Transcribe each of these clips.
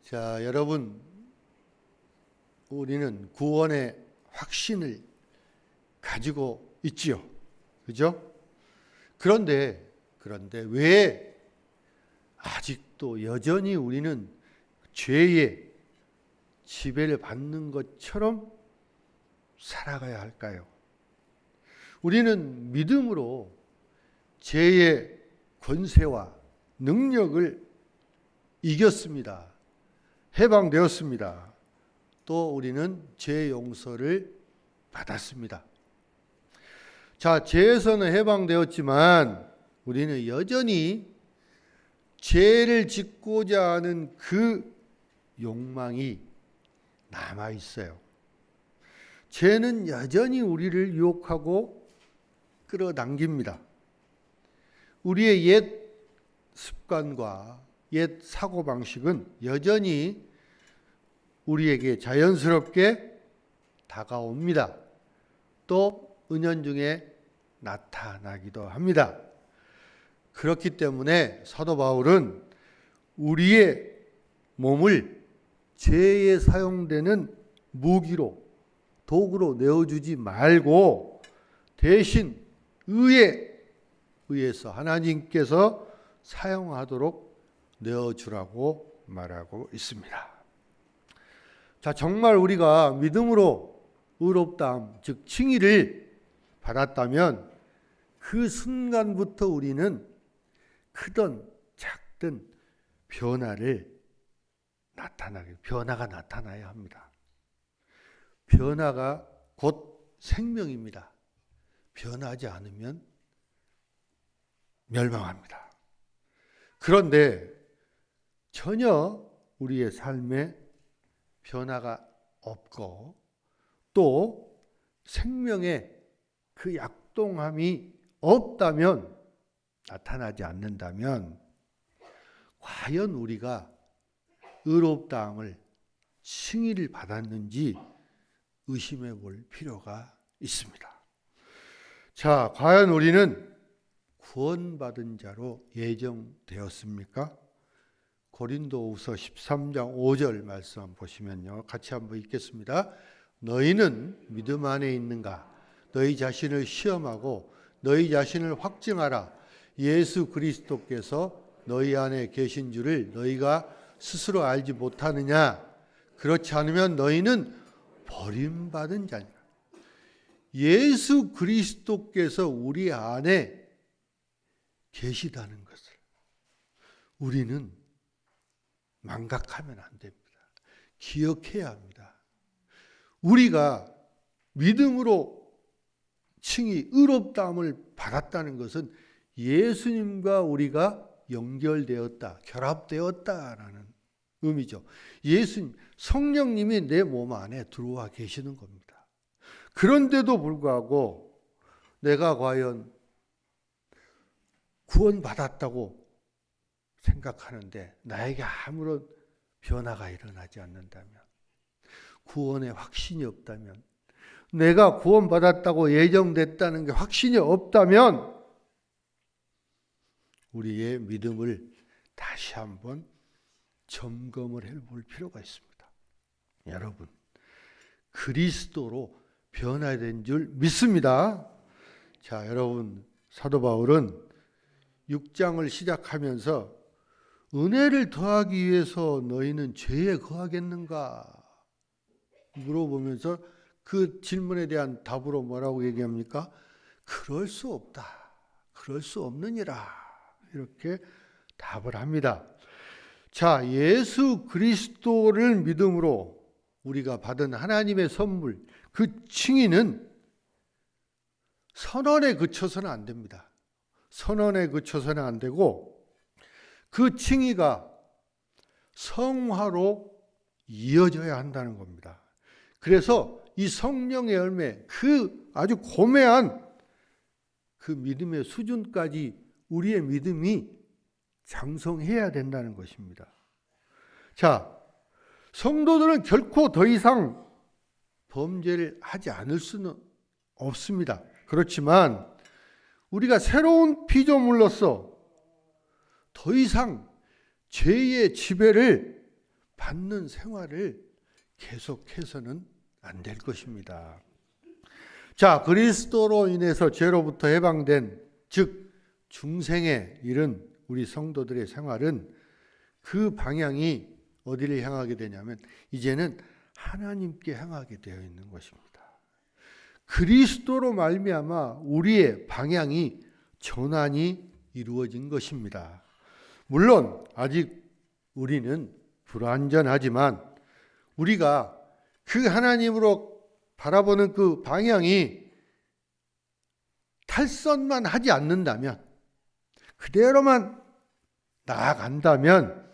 자, 여러분, 우리는 구원의 확신을 가지고 있지요. 그죠? 그런데 왜 아직도 여전히 우리는 죄의 지배를 받는 것처럼 살아가야 할까요? 우리는 믿음으로 죄의 권세와 능력을 이겼습니다. 해방되었습니다. 또 우리는 죄 용서를 받았습니다. 자, 죄에서는 해방되었지만 우리는 여전히 죄를 짓고자 하는 그 욕망이 남아 있어요. 죄는 여전히 우리를 유혹하고 끌어당깁니다. 우리의 옛 습관과 옛 사고방식은 여전히 우리에게 자연스럽게 다가옵니다. 또 은연중에 나타나기도 합니다. 그렇기 때문에 사도 바울은 우리의 몸을 죄에 사용되는 무기로, 도구로 내어주지 말고 대신 의에 의해서 하나님께서 사용하도록 내어주라고 말하고 있습니다. 자, 정말 우리가 믿음으로 의롭다함, 즉 칭의를 받았다면 그 순간부터 우리는 크든 작든 변화가 나타나야 합니다. 변화가 곧 생명입니다. 변하지 않으면 멸망합니다. 그런데 전혀 우리의 삶에 변화가 없고 또 생명의 그 약동함이 없다면, 나타나지 않는다면 과연 우리가 의롭다함을 칭의를 받았는지 의심해 볼 필요가 있습니다. 자, 과연 우리는 구원받은 자로 예정되었습니까? 고린도후서 13장 5절 말씀 보시면요. 같이 한번 읽겠습니다. 너희는 믿음 안에 있는가? 너희 자신을 시험하고 너희 자신을 확증하라. 예수 그리스도께서 너희 안에 계신 줄을 너희가 스스로 알지 못하느냐? 그렇지 않으면 너희는 버림받은 자니라. 예수 그리스도께서 우리 안에 계시다는 것을 우리는 망각하면 안 됩니다. 기억해야 합니다. 우리가 믿음으로 칭의 의롭다함을 받았다는 것은 예수님과 우리가 연결되었다, 결합되었다라는 의미죠. 예수님, 성령님이 내 몸 안에 들어와 계시는 겁니다. 그런데도 불구하고 내가 과연 구원받았다고 생각하는데 나에게 아무런 변화가 일어나지 않는다면, 구원의 확신이 없다면, 내가 구원받았다고 예정됐다는 게 확신이 없다면 우리의 믿음을 다시 한번 점검을 해볼 필요가 있습니다. 여러분, 그리스도로 변화된 줄 믿습니다. 자, 여러분, 사도 바울은 6장을 시작하면서 은혜를 더하기 위해서 너희는 죄에 거하겠는가 물어보면서 그 질문에 대한 답으로 뭐라고 얘기합니까? 그럴 수 없다. 그럴 수 없느니라. 이렇게 답을 합니다. 자, 예수 그리스도를 믿음으로 우리가 받은 하나님의 선물, 그 칭의는 선언에 그쳐서는 안 됩니다. 선언에 그쳐서는 안 되고 그 칭의가 성화로 이어져야 한다는 겁니다. 그래서 이 성령의 열매, 그 아주 고매한 그 믿음의 수준까지 우리의 믿음이 장성해야 된다는 것입니다. 자, 성도들은 결코 더 이상 범죄를 하지 않을 수는 없습니다. 그렇지만 우리가 새로운 피조물로서 더 이상 죄의 지배를 받는 생활을 계속해서는 안 될 것입니다. 자, 그리스도로 인해서 죄로부터 해방된, 즉 중생에 이른 우리 성도들의 생활은 그 방향이 어디를 향하게 되냐면 이제는 하나님께 향하게 되어 있는 것입니다. 그리스도로 말미암아 우리의 방향이 전환이 이루어진 것입니다. 물론 아직 우리는 불완전하지만 우리가 그 하나님으로 바라보는 그 방향이 탈선만 하지 않는다면, 그대로만 나아간다면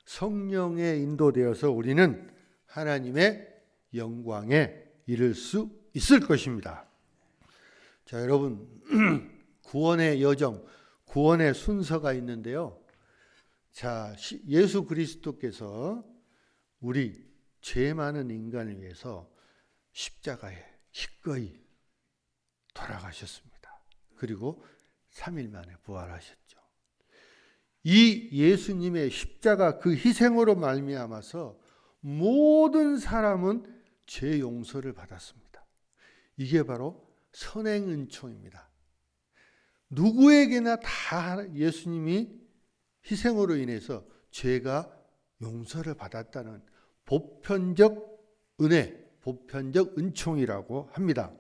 성령에 인도되어서 우리는 하나님의 영광에 이를 수 있을 것입니다. 자, 여러분, 구원의 여정, 구원의 순서가 있는데요. 자, 예수 그리스도께서 우리 죄 많은 인간을 위해서 십자가에 기꺼이 돌아가셨습니다. 그리고 3일 만에 부활하셨죠. 이 예수님의 십자가 그 희생으로 말미암아서 모든 사람은 죄 용서를 받았습니다. 이게 바로 선행은총입니다. 누구에게나 다 예수님이 희생으로 인해서 죄가 용서를 받았다는 보편적 은혜, 보편적 은총이라고 합니다.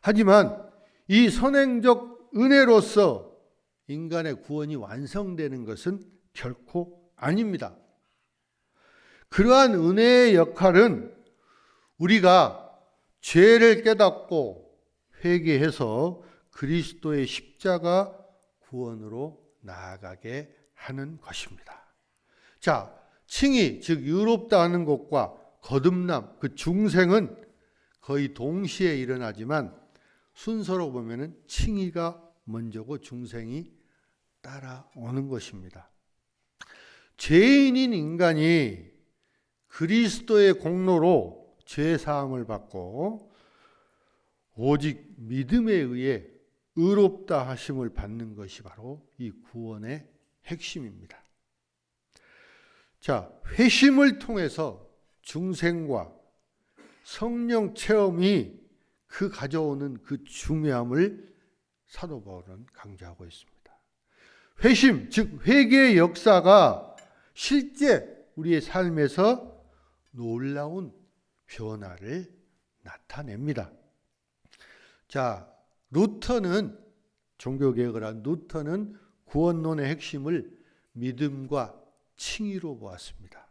하지만 이 선행적 은혜로서 인간의 구원이 완성되는 것은 결코 아닙니다. 그러한 은혜의 역할은 우리가 죄를 깨닫고 회개해서 그리스도의 십자가 구원으로 나아가게 하는 것입니다. 자, 칭의, 즉 의롭다 하는 것과 거듭남, 그 중생은 거의 동시에 일어나지만 순서로 보면은 칭의가 먼저고 중생이 따라오는 것입니다. 죄인인 인간이 그리스도의 공로로 죄 사함을 받고 오직 믿음에 의해 의롭다 하심을 받는 것이 바로 이 구원의 핵심입니다. 자, 회심을 통해서 중생과 성령 체험이 그 가져오는 그 중요함을 사도 바울은 강조하고 있습니다. 회심, 즉 회개의 역사가 실제 우리의 삶에서 놀라운 변화를 나타냅니다. 자, 루터는, 종교개혁을 한 루터는 구원론의 핵심을 믿음과 칭의로 보았습니다.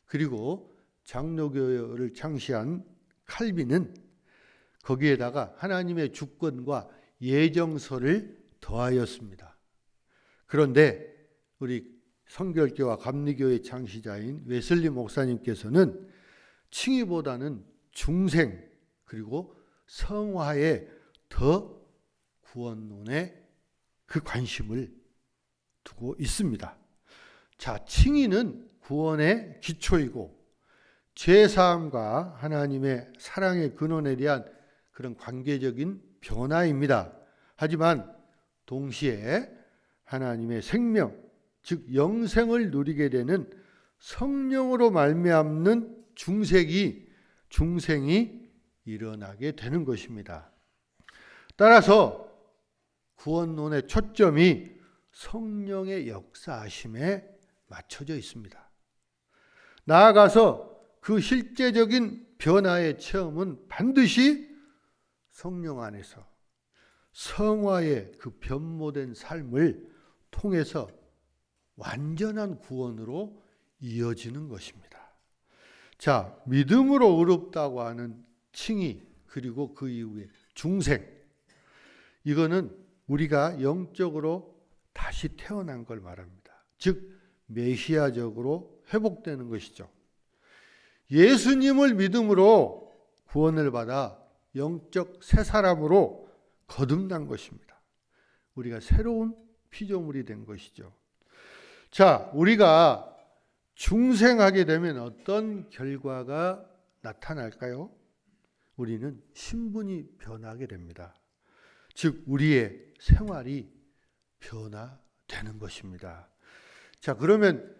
그리고 장로교를 창시한 칼빈은 거기에다가 하나님의 주권과 예정서를 더하였습니다. 그런데 우리 성결교와 감리교의 창시자인 웨슬리 목사님께서는 칭의보다는 중생 그리고 성화에 더 구원론에 그 관심을 두고 있습니다. 자, 칭의는 구원의 기초이고 죄사함과 하나님의 사랑의 근원에 대한 그런 관계적인 변화입니다. 하지만 동시에 하나님의 생명, 즉 영생을 누리게 되는 성령으로 말미암는 중생이 일어나게 되는 것입니다. 따라서 구원론의 초점이 성령의 역사하심에 맞춰져 있습니다. 나아가서 그 실제적인 변화의 체험은 반드시 성령 안에서 성화의 그 변모된 삶을 통해서 완전한 구원으로 이어지는 것입니다. 자, 믿음으로 의롭다고 하는 칭의 그리고 그 이후에 중생, 이거는 우리가 영적으로 다시 태어난 걸 말합니다. 즉 메시아적으로 회복되는 것이죠. 예수님을 믿음으로 구원을 받아 영적 새 사람으로 거듭난 것입니다. 우리가 새로운 피조물이 된 것이죠. 자, 우리가 중생하게 되면 어떤 결과가 나타날까요? 우리는 신분이 변하게 됩니다. 즉 우리의 생활이 변화되는 것입니다. 자, 그러면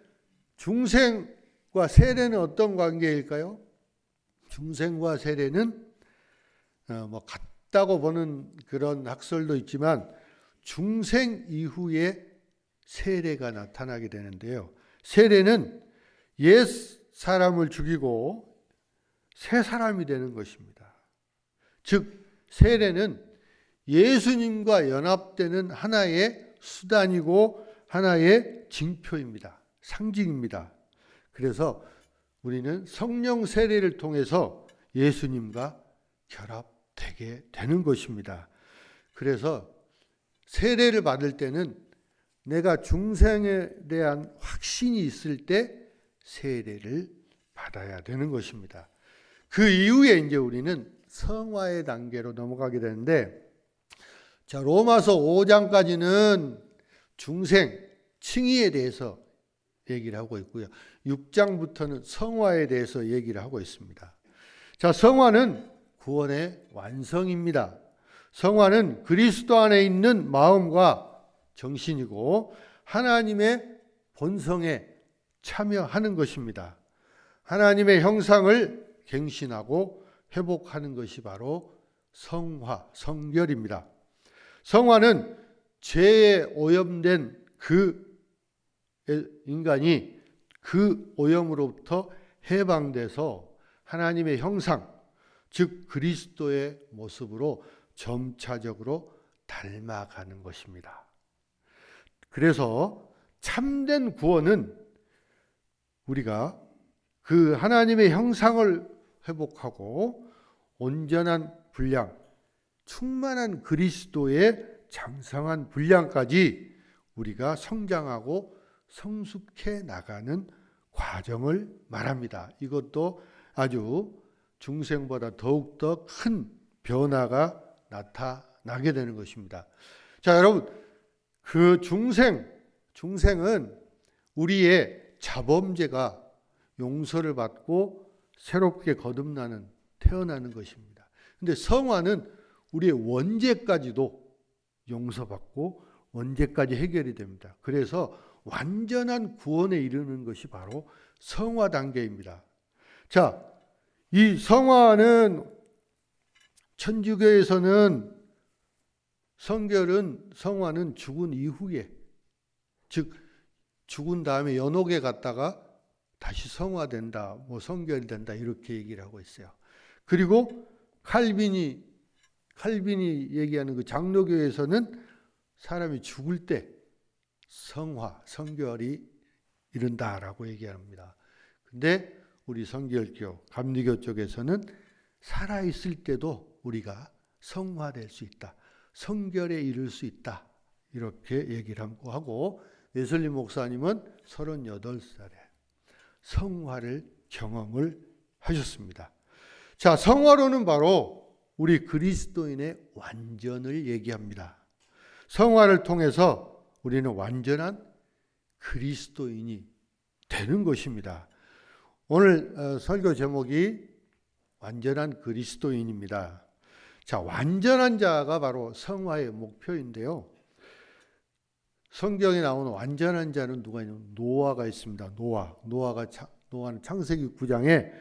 중생 중생과 세례는 어떤 관계일까요? 중생과 세례는 뭐 같다고 보는 그런 학설도 있지만 중생 이후에 세례가 나타나게 되는데요. 세례는 옛 사람을 죽이고 새 사람이 되는 것입니다. 즉 세례는 예수님과 연합되는 하나의 수단이고 하나의 징표입니다. 상징입니다. 그래서 우리는 성령 세례를 통해서 예수님과 결합되게 되는 것입니다. 그래서 세례를 받을 때는 내가 중생에 대한 확신이 있을 때 세례를 받아야 되는 것입니다. 그 이후에 이제 우리는 성화의 단계로 넘어가게 되는데, 자, 로마서 5장까지는 중생, 칭의에 대해서 얘기를 하고 있고요. 6장부터는 성화에 대해서 얘기를 하고 있습니다. 자, 성화는 구원의 완성입니다. 성화는 그리스도 안에 있는 마음과 정신이고 하나님의 본성에 참여하는 것입니다. 하나님의 형상을 갱신하고 회복하는 것이 바로 성화, 성결입니다. 성화는 죄에 오염된 그 인간이 그 오염으로부터 해방돼서 하나님의 형상, 즉 그리스도의 모습으로 점차적으로 닮아가는 것입니다. 그래서 참된 구원은 우리가 그 하나님의 형상을 회복하고 온전한 분량, 충만한 그리스도의 장성한 분량까지 우리가 성장하고 성숙해 나가는 과정을 말합니다. 이것도 아주 중생보다 더욱더 큰 변화가 나타나게 되는 것입니다. 자, 여러분, 그 중생은 우리의 자범죄가 용서를 받고 새롭게 거듭나는, 태어나는 것입니다. 근데 성화는 우리의 원죄까지도 용서받고 원죄까지 해결이 됩니다. 그래서 완전한 구원에 이르는 것이 바로 성화 단계입니다. 자, 이 성화는 천주교에서는 성화는 죽은 이후에, 즉 죽은 다음에 연옥에 갔다가 다시 성화된다, 뭐 성결이 된다 이렇게 얘기를 하고 있어요. 그리고 칼빈이 얘기하는 그 장로교에서는 사람이 죽을 때 성화, 성결이 이른다라고 얘기합니다. 근데 우리 성결교, 감리교 쪽에서는 살아있을 때도 우리가 성화될 수 있다, 성결에 이를 수 있다 이렇게 얘기를 하고, 웨슬리 목사님은 38살에 성화를 경험을 하셨습니다. 자, 성화로는 바로 우리 그리스도인의 완전을 얘기합니다. 성화를 통해서 우리는 완전한 그리스도인이 되는 것입니다. 오늘 설교 제목이 완전한 그리스도인입니다. 자, 완전한 자가 바로 성화의 목표인데요. 성경에 나오는 완전한 자는 누가 있냐면 노아가 있습니다. 노아는 창세기 9장에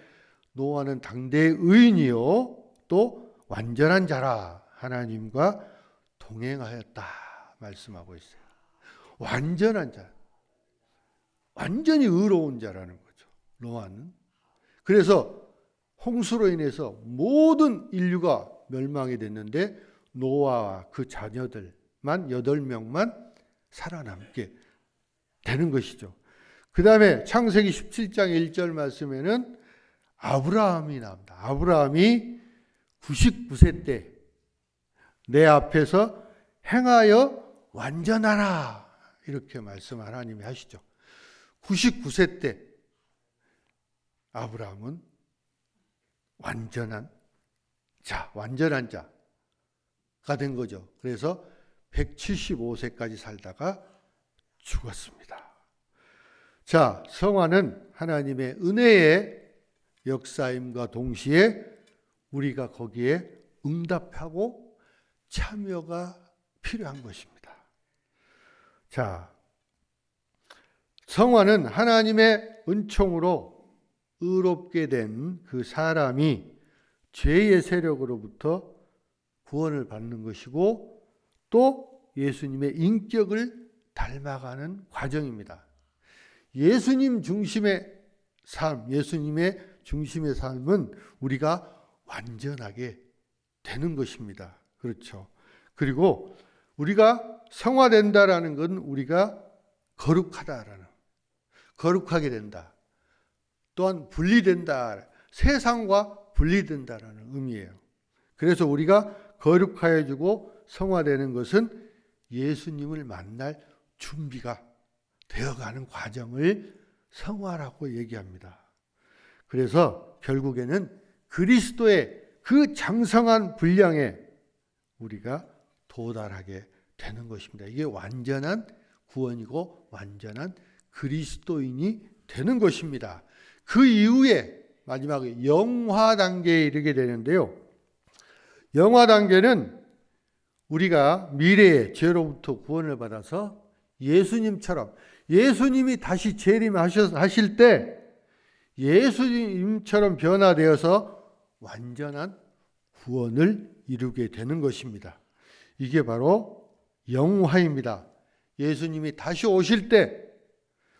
노아는 당대의 의인이요 또 완전한 자라 하나님과 동행하였다 말씀하고 있어요. 완전한 자, 완전히 의로운 자라는 거죠. 노아는. 그래서 홍수로 인해서 모든 인류가 멸망이 됐는데 노아와 그 자녀들만 8명만 살아남게 되는 것이죠. 그 다음에 창세기 17장 1절 말씀에는 아브라함이 나옵니다. 아브라함이 99세 때 내 앞에서 행하여 완전하라 이렇게 말씀 하나님이 하시죠. 99세 때 아브라함은 완전한 자가 된 거죠. 그래서 175세까지 살다가 죽었습니다. 자, 성화는 하나님의 은혜의 역사임과 동시에 우리가 거기에 응답하고 참여가 필요한 것입니다. 자, 성화는 하나님의 은총으로 의롭게 된 그 사람이 죄의 세력으로부터 구원을 받는 것이고 또 예수님의 인격을 닮아가는 과정입니다. 예수님 중심의 삶, 예수님의 중심의 삶은 우리가 완전하게 되는 것입니다. 그렇죠. 그리고 우리가 성화된다라는 건 우리가 거룩하다라는, 거룩하게 된다. 또한 분리된다. 세상과 분리된다라는 의미예요. 그래서 우리가 거룩하여지고 성화되는 것은 예수님을 만날 준비가 되어가는 과정을 성화라고 얘기합니다. 그래서 결국에는 그리스도의 그 장성한 분량에 우리가 도달하게 되는 것입니다. 이게 완전한 구원이고 완전한 그리스도인이 되는 것입니다. 그 이후에 마지막에 영화 단계에 이르게 되는데요. 영화 단계는 우리가 미래의 죄로부터 구원을 받아서 예수님처럼, 예수님이 다시 재림하실 때 예수님처럼 변화되어서 완전한 구원을 이루게 되는 것입니다. 이게 바로 영화입니다. 예수님이 다시 오실 때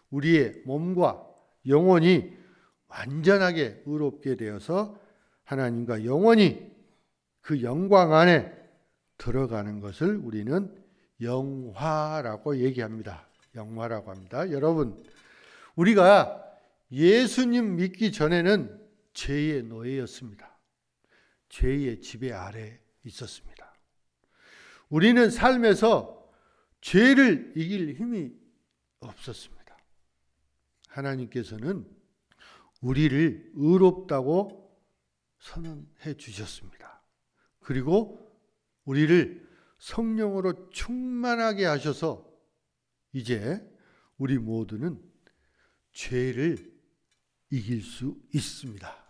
우리의 몸과 영혼이 완전하게 의롭게 되어서 하나님과 영원히 그 영광 안에 들어가는 것을 우리는 영화라고 얘기합니다. 영화라고 합니다. 여러분, 우리가 예수님 믿기 전에는 죄의 노예였습니다. 죄의 지배 아래 있었습니다. 우리는 삶에서 죄를 이길 힘이 없었습니다. 하나님께서는 우리를 의롭다고 선언해 주셨습니다. 그리고 우리를 성령으로 충만하게 하셔서 이제 우리 모두는 죄를 이길 수 있습니다.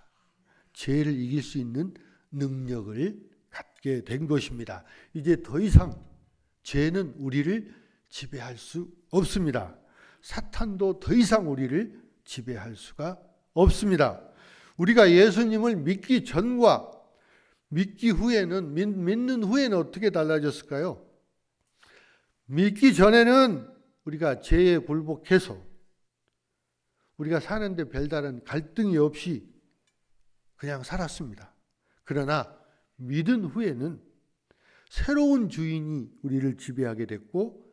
죄를 이길 수 있는 능력을 갖게 된 것입니다. 이제 더 이상 죄는 우리를 지배할 수 없습니다. 사탄도 더 이상 우리를 지배할 수가 없습니다. 우리가 예수님을 믿기 전과 믿는 후에는 어떻게 달라졌을까요? 믿기 전에는 우리가 죄에 굴복해서 우리가 사는데 별다른 갈등이 없이 그냥 살았습니다. 그러나 믿은 후에는 새로운 주인이 우리를 지배하게 됐고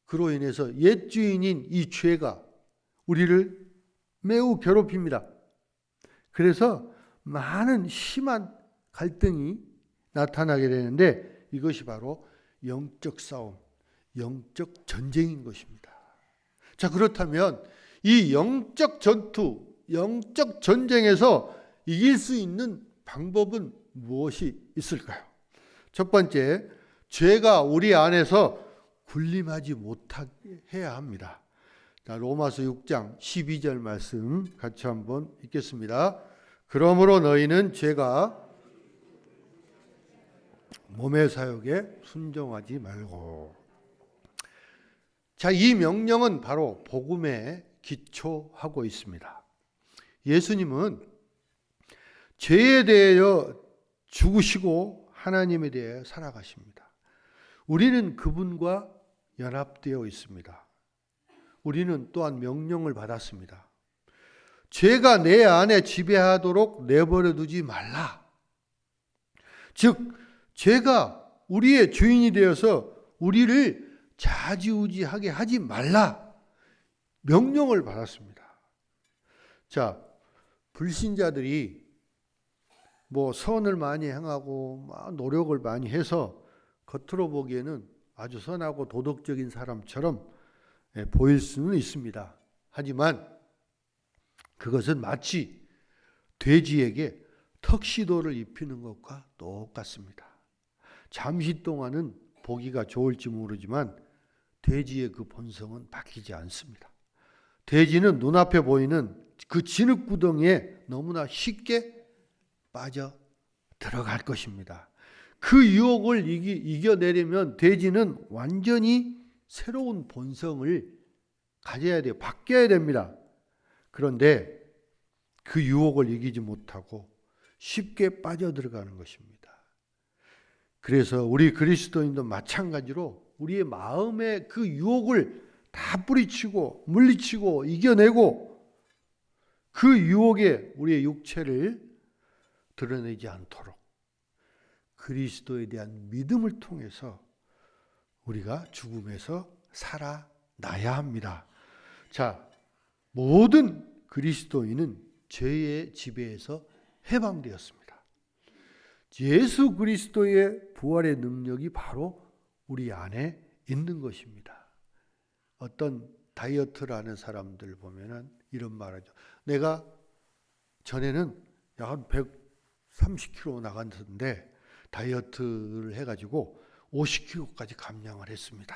그로 인해서 옛 주인인 이 죄가 우리를 매우 괴롭힙니다. 그래서 많은 심한 갈등이 나타나게 되는데 이것이 바로 영적 싸움, 영적 전쟁인 것입니다. 자, 그렇다면 이 영적 전투, 영적 전쟁에서 이길 수 있는 방법은 무엇이 있을까요? 첫 번째, 죄가 우리 안에서 군림하지 못하게 해야 합니다. 자, 로마서 6장 12절 말씀 같이 한번 읽겠습니다. 그러므로 너희는 죄가 몸의 사욕에 순종하지 말고. 자, 이 명령은 바로 복음에 기초하고 있습니다. 예수님은 죄에 대하여 죽으시고 하나님에 대해 살아가십니다. 우리는 그분과 연합되어 있습니다. 우리는 또한 명령을 받았습니다. 죄가 내 안에 지배하도록 내버려 두지 말라. 즉, 죄가 우리의 주인이 되어서 우리를 좌지우지하게 하지 말라. 명령을 받았습니다. 자, 불신자들이 선을 많이 행하고 노력을 많이 해서 겉으로 보기에는 아주 선하고 도덕적인 사람처럼 보일 수는 있습니다. 하지만 그것은 마치 돼지에게 턱시도를 입히는 것과 똑같습니다. 잠시 동안은 보기가 좋을지 모르지만 돼지의 그 본성은 바뀌지 않습니다. 돼지는 눈앞에 보이는 그 진흙구덩이에 너무나 쉽게 빠져 들어갈 것입니다. 그 유혹을 이겨내려면 돼지는 완전히 새로운 본성을 가져야 돼요. 바뀌어야 됩니다. 그런데 그 유혹을 이기지 못하고 쉽게 빠져들어가는 것입니다. 그래서 우리 그리스도인도 마찬가지로 우리의 마음의 그 유혹을 다 뿌리치고 물리치고 이겨내고 그 유혹에 우리의 육체를 드러내지 않도록 그리스도에 대한 믿음을 통해서 우리가 죽음에서 살아나야 합니다. 자, 모든 그리스도인은 죄의 지배에서 해방되었습니다. 예수 그리스도의 부활의 능력이 바로 우리 안에 있는 것입니다. 어떤 다이어트를 하는 사람들 보면은 이런 말하죠. 내가 전에는 약 130kg 나갔는데 다이어트를 해가지고 50kg까지 감량을 했습니다.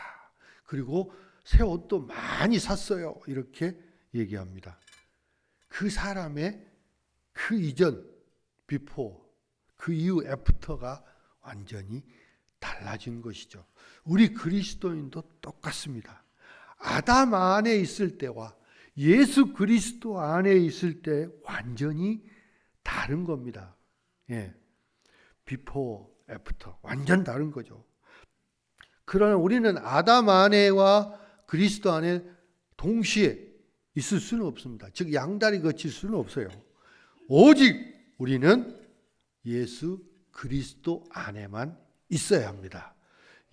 그리고 새 옷도 많이 샀어요. 이렇게 얘기합니다. 그 사람의 그 이전, 비포, 그 이후 애프터가 완전히 달라진 것이죠. 우리 그리스도인도 똑같습니다. 아담 안에 있을 때와 예수 그리스도 안에 있을 때 완전히 다른 겁니다. 예. 비포, 애프터 완전 다른 거죠. 그러나 우리는 아담 안에와 그리스도 안에 동시에 있을 수는 없습니다. 즉 양다리 거칠 수는 없어요. 오직 우리는 예수 그리스도 안에만 있어야 합니다.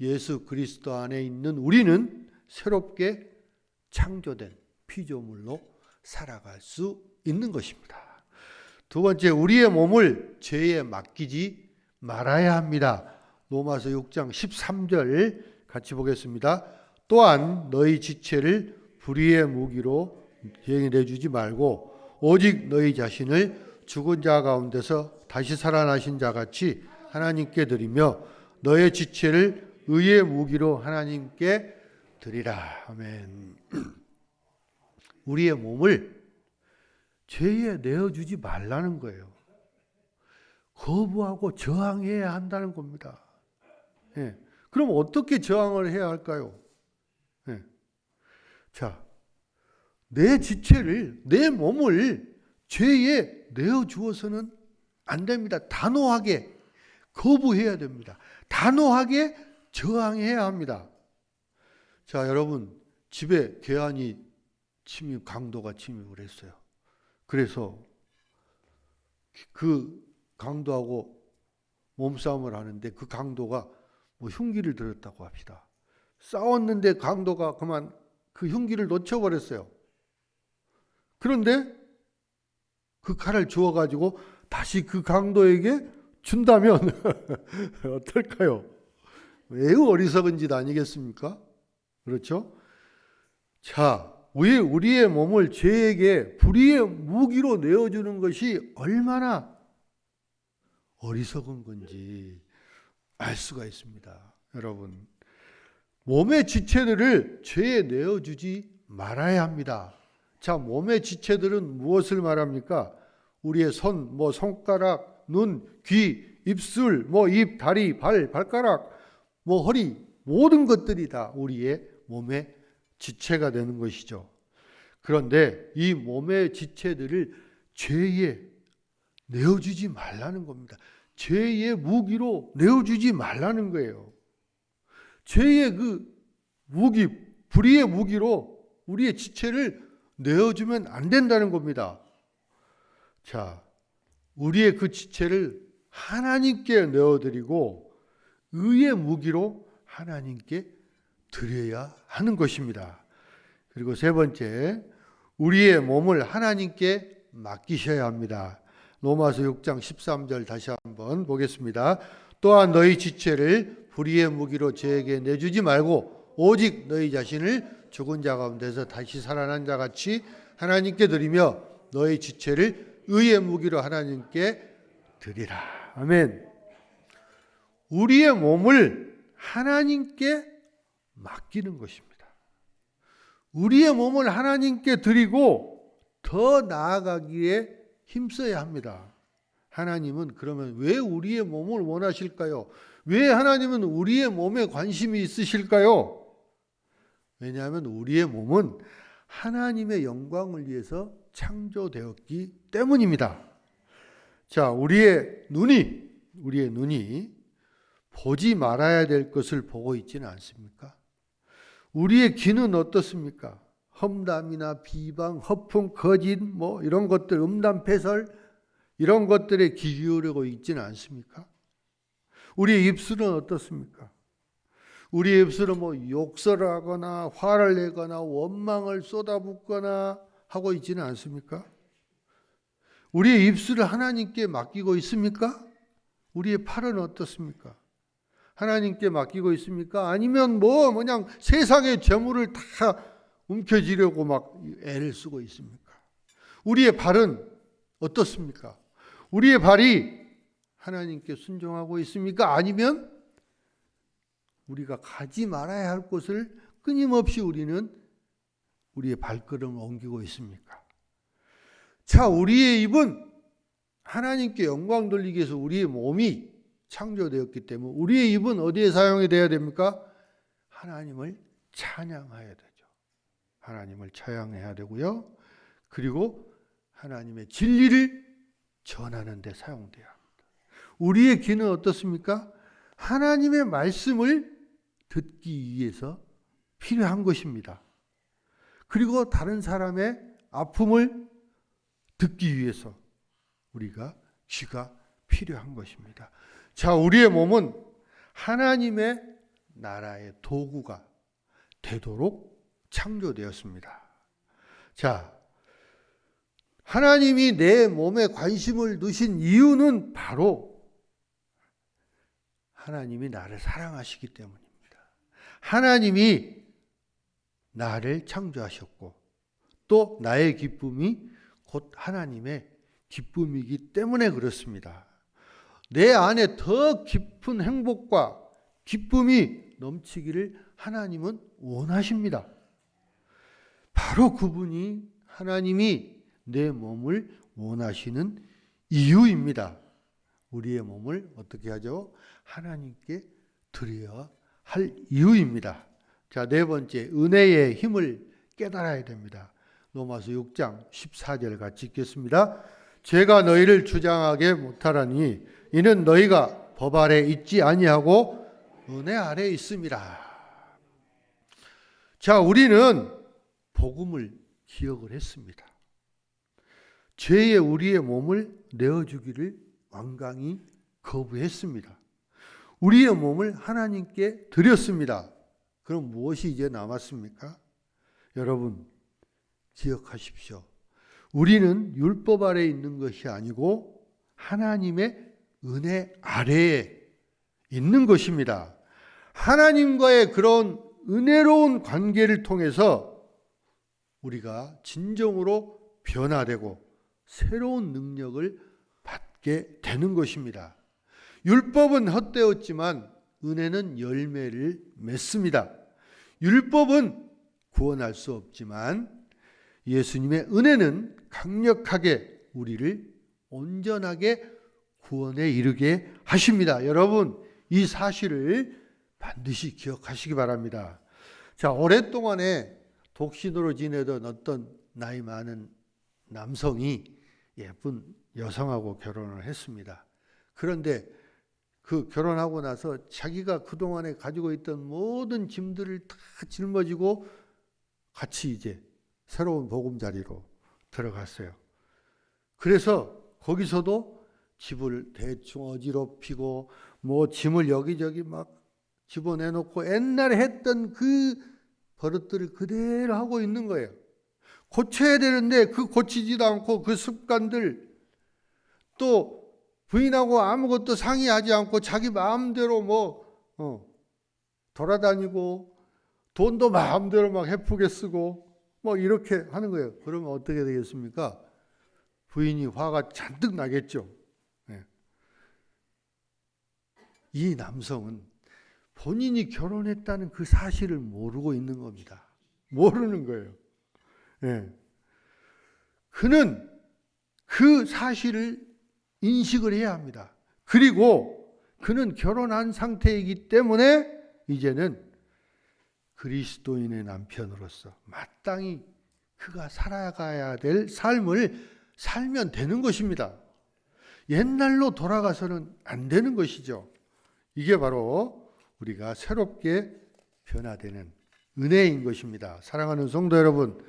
예수 그리스도 안에 있는 우리는 새롭게 창조된 피조물로 살아갈 수 있는 것입니다. 두 번째, 우리의 몸을 죄에 맡기지 말아야 합니다. 로마서 6장 13절 같이 보겠습니다. 또한 너희 지체를 불의의 무기로 내주지 말고 오직 너희 자신을 죽은 자 가운데서 다시 살아나신 자같이 하나님께 드리며 너의 지체를 의의 무기로 하나님께 드리라. 아멘. 우리의 몸을 죄에 내어주지 말라는 거예요. 거부하고 저항해야 한다는 겁니다. 예. 그럼 어떻게 저항을 해야 할까요? 예. 자, 내 지체를, 내 몸을 죄에 내어주어서는 안 됩니다. 단호하게 거부해야 됩니다. 단호하게 저항해야 합니다. 자, 여러분, 집에 강도가 침입을 했어요. 그래서 그 강도하고 몸싸움을 하는데 그 강도가 흉기를 들었다고 합시다. 싸웠는데 강도가 그만 그 흉기를 놓쳐버렸어요. 그런데 그 칼을 주워가지고 다시 그 강도에게 준다면 어떨까요? 매우 어리석은 짓 아니겠습니까? 그렇죠? 자, 우리의 몸을 죄에게 불의의 무기로 내어주는 것이 얼마나 어리석은 건지 알 수가 있습니다. 여러분, 몸의 지체들을 죄에 내어주지 말아야 합니다. 자, 몸의 지체들은 무엇을 말합니까? 우리의 손, 손가락, 눈, 귀, 입술, 입, 다리, 발가락, 허리, 모든 것들이 다 우리의 몸의 지체가 되는 것이죠. 그런데 이 몸의 지체들을 죄에 내어주지 말라는 겁니다. 죄의 무기로 내어주지 말라는 거예요. 죄의 그 무기, 불의의 무기로 우리의 지체를 내어주면 안 된다는 겁니다. 자, 우리의 그 지체를 하나님께 내어드리고 의의 무기로 하나님께 드려야 하는 것입니다. 그리고 세 번째, 우리의 몸을 하나님께 맡기셔야 합니다. 로마서 6장 13절 다시 한번 보겠습니다. 또한 너희 지체를 불의의 무기로 죄에게 내주지 말고 오직 너희 자신을 죽은 자 가운데서 다시 살아난 자 같이 하나님께 드리며 너희 지체를 의의 무기로 하나님께 드리라. 아멘. 우리의 몸을 하나님께 맡기는 것입니다. 우리의 몸을 하나님께 드리고 더 나아가기에 힘써야 합니다. 하나님은 그러면 왜 우리의 몸을 원하실까요? 왜 하나님은 우리의 몸에 관심이 있으실까요? 왜냐하면 우리의 몸은 하나님의 영광을 위해서 창조되었기 때문입니다. 자, 우리의 눈이 보지 말아야 될 것을 보고 있지는 않습니까? 우리의 귀는 어떻습니까? 험담이나 비방, 허풍, 거짓, 이런 것들, 음담패설, 이런 것들에 귀 기울이고 있지는 않습니까? 우리의 입술은 어떻습니까? 우리의 입술은 욕설을 하거나 화를 내거나 원망을 쏟아붓거나 하고 있지는 않습니까? 우리의 입술을 하나님께 맡기고 있습니까? 우리의 팔은 어떻습니까? 하나님께 맡기고 있습니까? 아니면 그냥 세상의 재물을 다 움켜쥐려고 막 애를 쓰고 있습니까? 우리의 발은 어떻습니까? 우리의 발이 하나님께 순종하고 있습니까? 아니면 우리가 가지 말아야 할 곳을 끊임없이 우리는 우리의 발걸음을 옮기고 있습니까? 자, 우리의 입은 하나님께 영광 돌리기 위해서 우리의 몸이 창조되었기 때문에 우리의 입은 어디에 사용이 돼야 됩니까? 하나님을 찬양해야 되죠. 하나님을 찬양해야 되고요. 그리고 하나님의 진리를 전하는 데 사용돼야 합니다. 우리의 귀는 어떻습니까? 하나님의 말씀을 듣기 위해서 필요한 것입니다. 그리고 다른 사람의 아픔을 듣기 위해서 우리가 귀가 필요한 것입니다. 자, 우리의 몸은 하나님의 나라의 도구가 되도록 창조되었습니다. 자, 하나님이 내 몸에 관심을 두신 이유는 바로 하나님이 나를 사랑하시기 때문입니다. 하나님이 나를 창조하셨고 또 나의 기쁨이 곧 하나님의 기쁨이기 때문에 그렇습니다. 내 안에 더 깊은 행복과 기쁨이 넘치기를 하나님은 원하십니다. 바로 그분이 하나님이 내 몸을 원하시는 이유입니다. 우리의 몸을 어떻게 하죠? 하나님께 드려야 할 이유입니다. 자, 네 번째, 은혜의 힘을 깨달아야 됩니다. 로마서 6장 14절 같이 읽겠습니다. 제가 너희를 주장하게 못하라니 이는 너희가 법 아래 있지 아니하고 은혜 아래 있음이라. 자, 우리는 복음을 기억을 했습니다. 죄에 우리의 몸을 내어주기를 완강히 거부했습니다. 우리의 몸을 하나님께 드렸습니다. 그럼 무엇이 이제 남았습니까? 여러분 기억하십시오. 우리는 율법 아래에 있는 것이 아니고 하나님의 은혜 아래에 있는 것입니다. 하나님과의 그런 은혜로운 관계를 통해서 우리가 진정으로 변화되고 새로운 능력을 받게 되는 것입니다. 율법은 헛되었지만 은혜는 열매를 맺습니다. 율법은 구원할 수 없지만 예수님의 은혜는 강력하게 우리를 온전하게 구원에 이르게 하십니다. 여러분, 이 사실을 반드시 기억하시기 바랍니다. 자, 오랫동안에 독신으로 지내던 어떤 나이 많은 남성이 예쁜 여성하고 결혼을 했습니다. 그런데 그 결혼하고 나서 자기가 그동안에 가지고 있던 모든 짐들을 다 짊어지고 같이 이제 새로운 보금자리로 들어갔어요. 그래서 거기서도 집을 대충 어지럽히고 짐을 여기저기 막 집어내놓고 옛날에 했던 그 버릇들을 그대로 하고 있는 거예요. 고쳐야 되는데 그 고치지도 않고 그 습관들, 또 부인하고 아무것도 상의하지 않고 자기 마음대로 돌아다니고 돈도 마음대로 막 헤프게 쓰고 이렇게 하는 거예요. 그러면 어떻게 되겠습니까? 부인이 화가 잔뜩 나겠죠. 네. 이 남성은 본인이 결혼했다는 그 사실을 모르고 있는 겁니다. 모르는 거예요. 네. 그는 그 사실을 인식을 해야 합니다. 그리고 그는 결혼한 상태이기 때문에 이제는 그리스도인의 남편으로서 마땅히 그가 살아가야 될 삶을 살면 되는 것입니다. 옛날로 돌아가서는 안 되는 것이죠. 이게 바로 우리가 새롭게 변화되는 은혜인 것입니다. 사랑하는 성도 여러분,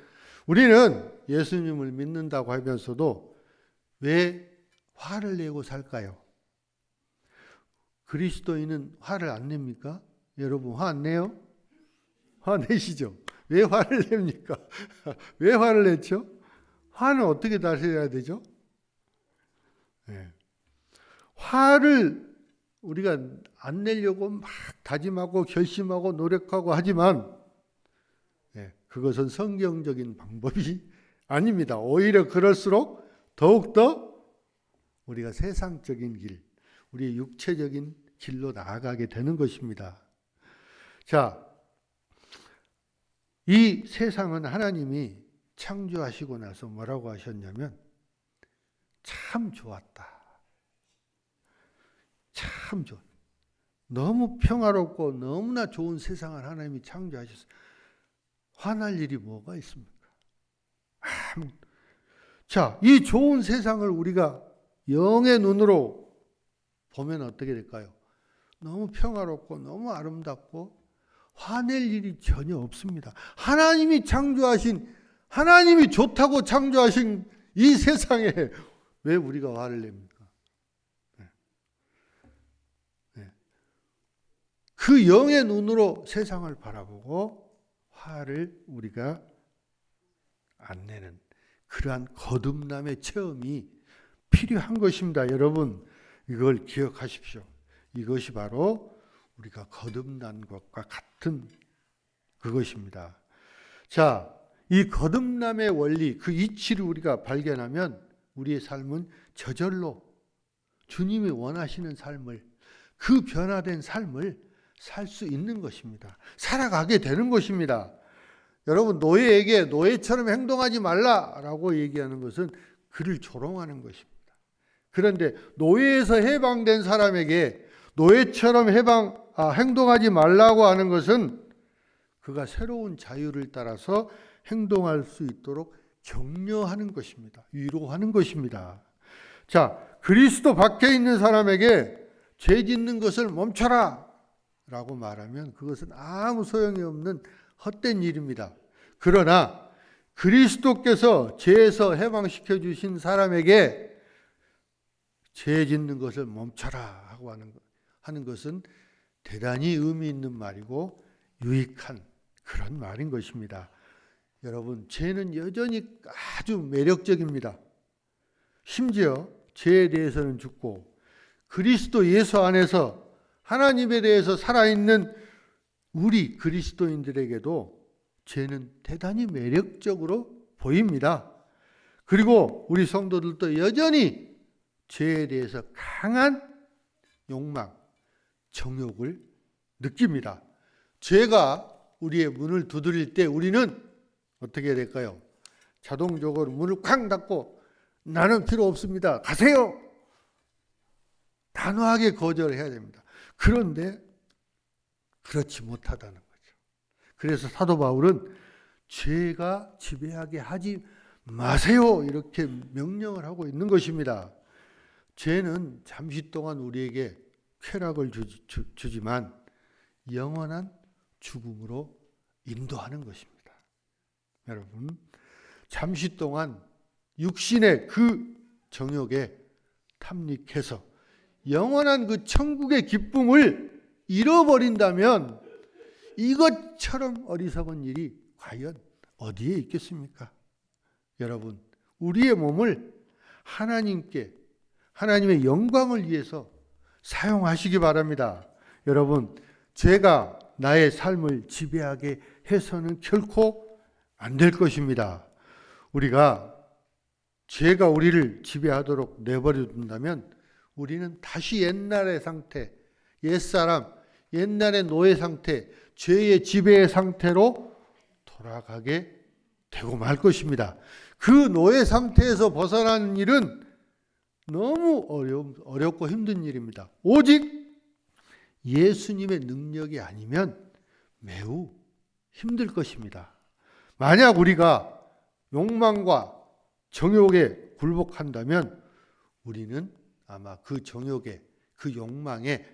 우리는 예수님을 믿는다고 하면서도 왜 화를 내고 살까요? 그리스도인은 화를 안 냅니까? 여러분 화 안 내요? 화 내시죠? 왜 화를 냅니까? 왜 화를 냈죠? 화는 어떻게 다스려야 되죠? 네. 화를 우리가 안 내려고 막 다짐하고 결심하고 노력하고 하지만 그것은 성경적인 방법이 아닙니다. 오히려 그럴수록 더욱더 우리가 세상적인 길, 우리의 육체적인 길로 나아가게 되는 것입니다. 자, 이 세상은 하나님이 창조하시고 나서 뭐라고 하셨냐면 참 좋았다. 참 좋아. 너무 평화롭고 너무나 좋은 세상을 하나님이 창조하셨어요. 화날 일이 뭐가 있습니까? 자, 이 좋은 세상을 우리가 영의 눈으로 보면 어떻게 될까요? 너무 평화롭고 너무 아름답고 화낼 일이 전혀 없습니다. 하나님이 창조하신, 하나님이 좋다고 창조하신 이 세상에 왜 우리가 화를 냅니까? 그 영의 눈으로 세상을 바라보고 화를 우리가 안 내는 그러한 거듭남의 체험이 필요한 것입니다. 여러분, 이걸 기억하십시오. 이것이 바로 우리가 거듭난 것과 같은 그것입니다. 자, 이 거듭남의 원리, 그 이치를 우리가 발견하면 우리의 삶은 저절로 주님이 원하시는 삶을, 그 변화된 삶을 살 수 있는 것입니다. 살아가게 되는 것입니다. 여러분, 노예에게 노예처럼 행동하지 말라라고 얘기하는 것은 그를 조롱하는 것입니다. 그런데 노예에서 해방된 사람에게 노예처럼 행동하지 말라고 하는 것은 그가 새로운 자유를 따라서 행동할 수 있도록 격려하는 것입니다. 위로하는 것입니다. 자, 그리스도 밖에 있는 사람에게 죄 짓는 것을 멈춰라 라고 말하면 그것은 아무 소용이 없는 헛된 일입니다. 그러나 그리스도께서 죄에서 해방시켜 주신 사람에게 죄 짓는 것을 멈춰라 하고 하는 것은 대단히 의미 있는 말이고 유익한 그런 말인 것입니다. 여러분, 죄는 여전히 아주 매력적입니다. 심지어 죄에 대해서는 죽고 그리스도 예수 안에서 하나님에 대해서 살아있는 우리 그리스도인들에게도 죄는 대단히 매력적으로 보입니다. 그리고 우리 성도들도 여전히 죄에 대해서 강한 욕망, 정욕을 느낍니다. 죄가 우리의 문을 두드릴 때 우리는 어떻게 될까요? 자동적으로 문을 쾅 닫고 나는 필요 없습니다. 가세요. 단호하게 거절해야 됩니다. 그런데 그렇지 못하다는 거죠. 그래서 사도 바울은 죄가 지배하게 하지 마세요 이렇게 명령을 하고 있는 것입니다. 죄는 잠시 동안 우리에게 쾌락을 주지만 영원한 죽음으로 인도하는 것입니다. 여러분, 잠시 동안 육신의 그 정욕에 탐닉해서 영원한 그 천국의 기쁨을 잃어버린다면 이것처럼 어리석은 일이 과연 어디에 있겠습니까? 여러분, 우리의 몸을 하나님께, 하나님의 영광을 위해서 사용하시기 바랍니다. 여러분, 죄가 나의 삶을 지배하게 해서는 결코 안 될 것입니다. 우리가 죄가 우리를 지배하도록 내버려 둔다면 우리는 다시 옛날의 상태, 옛사람, 옛날의 노예 상태, 죄의 지배의 상태로 돌아가게 되고 말 것입니다. 그 노예 상태에서 벗어나는 일은 너무 어렵고 힘든 일입니다. 오직 예수님의 능력이 아니면 매우 힘들 것입니다. 만약 우리가 욕망과 정욕에 굴복한다면 우리는 아마 그 정욕에, 그 욕망에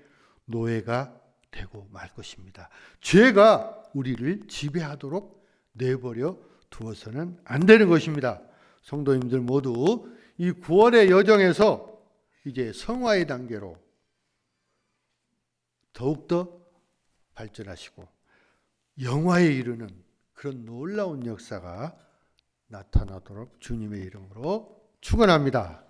노예가 되고 말 것입니다. 죄가 우리를 지배하도록 내버려 두어서는 안 되는 것입니다. 성도님들 모두 이 구원의 여정에서 이제 성화의 단계로 더욱더 발전하시고 영화에 이르는 그런 놀라운 역사가 나타나도록 주님의 이름으로 축원합니다.